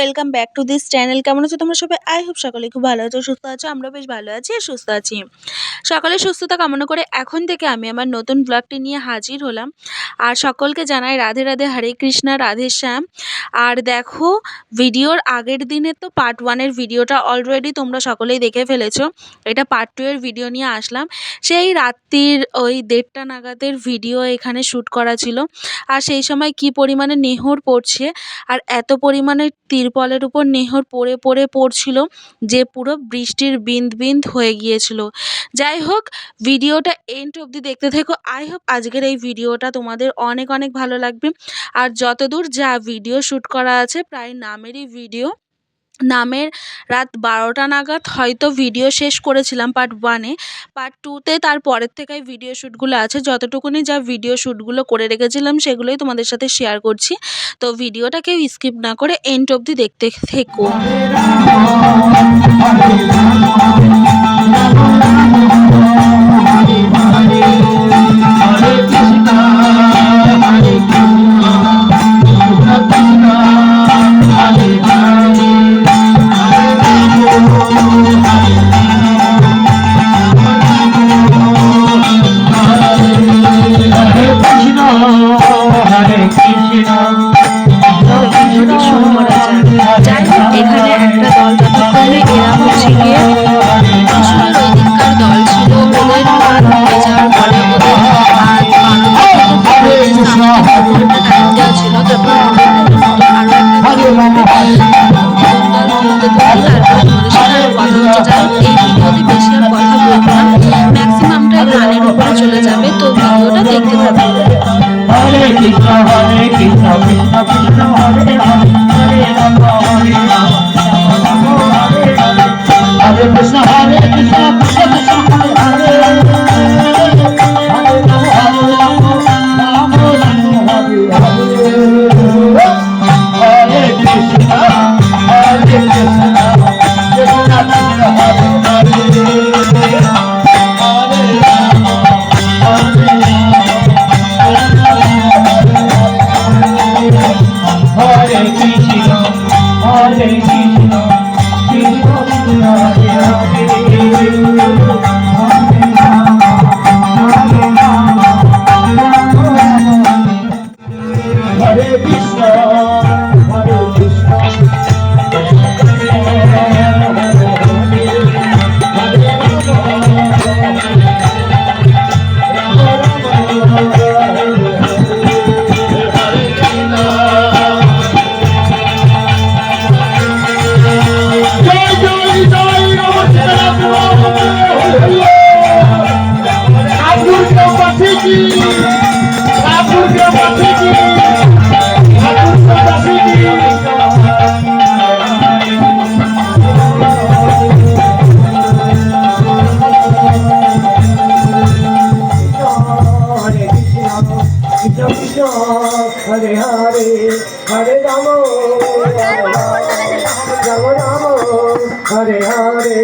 Welcome back to this channel. কেমন আছো তোমরা সবাই? আই হোপ সকলে খুব ভালো আছো, সুস্থ আছো। আমরা বেশ ভালো আছি আর সুস্থ আছি। সকলের সুস্থতা কামনা করে এখন থেকে আমি আমার নতুন ব্লগটি নিয়ে হাজির হলাম। আর সকলকে জানাই রাধে রাধে, হরে কৃষ্ণা, রাধে শ্যাম। আর দেখো, ভিডিওর আগের দিনে তো পার্ট 1 এর ভিডিওটা অলরেডি তোমরা সকলেই দেখে ফেলেছো। এটা পার্ট 2 এর ভিডিও নিয়ে আসলাম। সেই রাত্রির ওই 1:30টা নাগাদের ভিডিও এখানে শ্যুট করা ছিল। আর সেই সময় কি পরিমাণে নেহর পড়ছে, আর এত পরিমাণে তিরপলের উপর নেহর পড়ছিল যে পুরো বৃষ্টির বিন্দ বিন্দ হয়ে গিয়েছিল। যাই হোক, ভিডিওটা এন্ড অবধি দেখতে থেকো। আই হোপ আজকের এই ভিডিওটা তোমাদের অনেক অনেক ভালো লাগবে। আর যতদূর যা ভিডিও শ্যুট করা আছে, প্রায় নামেরই ভিডিও, নামের রাত 12টা নাগাদ হয়তো ভিডিও শেষ করেছিলাম পার্ট 1-এ। পার্ট 2-তে তার পরের থেকেই ভিডিও শ্যুটগুলো আছে। যতটুকুনি যা ভিডিও শ্যুটগুলো করে রেখেছিলাম সেগুলোই তোমাদের সাথে শেয়ার করছি। তো ভিডিওটা কেউ স্কিপ না করে এন্ড অবধি দেখতে থেকো। এখানে একটা দল যতক্ষণে এরা হচ্ছে গিয়ে কৃষ্ণের ওই দিককার দল ছিল, ওদের পার হয়ে যাওয়ার পরে ওদের টাইম দেওয়া ছিল। তারপর আরো একটা দল তারপর তোমাদের সাথে আরো কথা হচ্ছে। যাই হোক, এই ভিডিওতে বেশি আর কথা বলবো না, ম্যাক্সিমামটা গানের উপরে চলে যাবে। তো ভিডিওটা দেখতে থাকবে। হরে কৃষ্ণ হরে কৃষ্ণ কৃষ্ণ কৃষ্ণ হরে হরে হরে রাম হরে রাম রাম হরে হরে হরে কৃষ্ণ হরে কৃষ্ণ কৃষ্ণ কৃষ্ণ হরে হরে হরে রাম হরে রাম রাম রাম হরে হরে হরে কৃষ্ণ হরে কৃষ্ণ কৃষ্ণ কৃষ্ণ হরে Hare Hare Hare Ram Ram Ram Hare Hare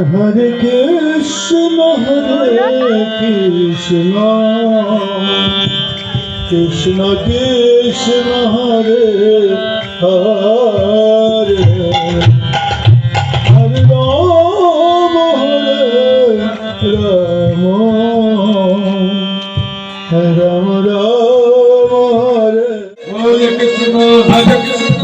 Hare Krishna Krishna Krishna Hare Hare Hare Ram Ram Ram Ram Hare Krishna Hare Krishna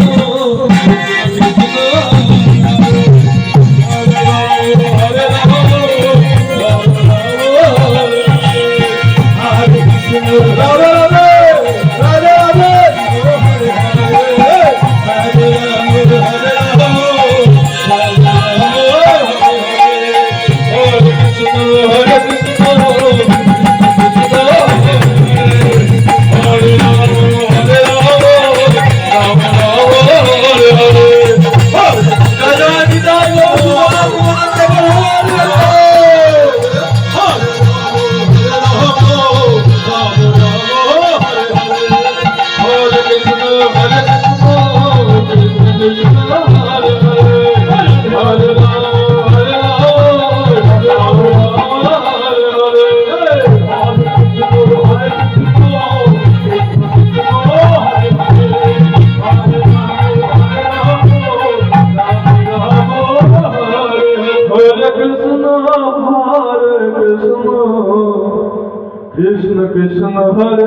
Krishna Krishna হরে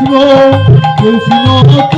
Krishna Krishna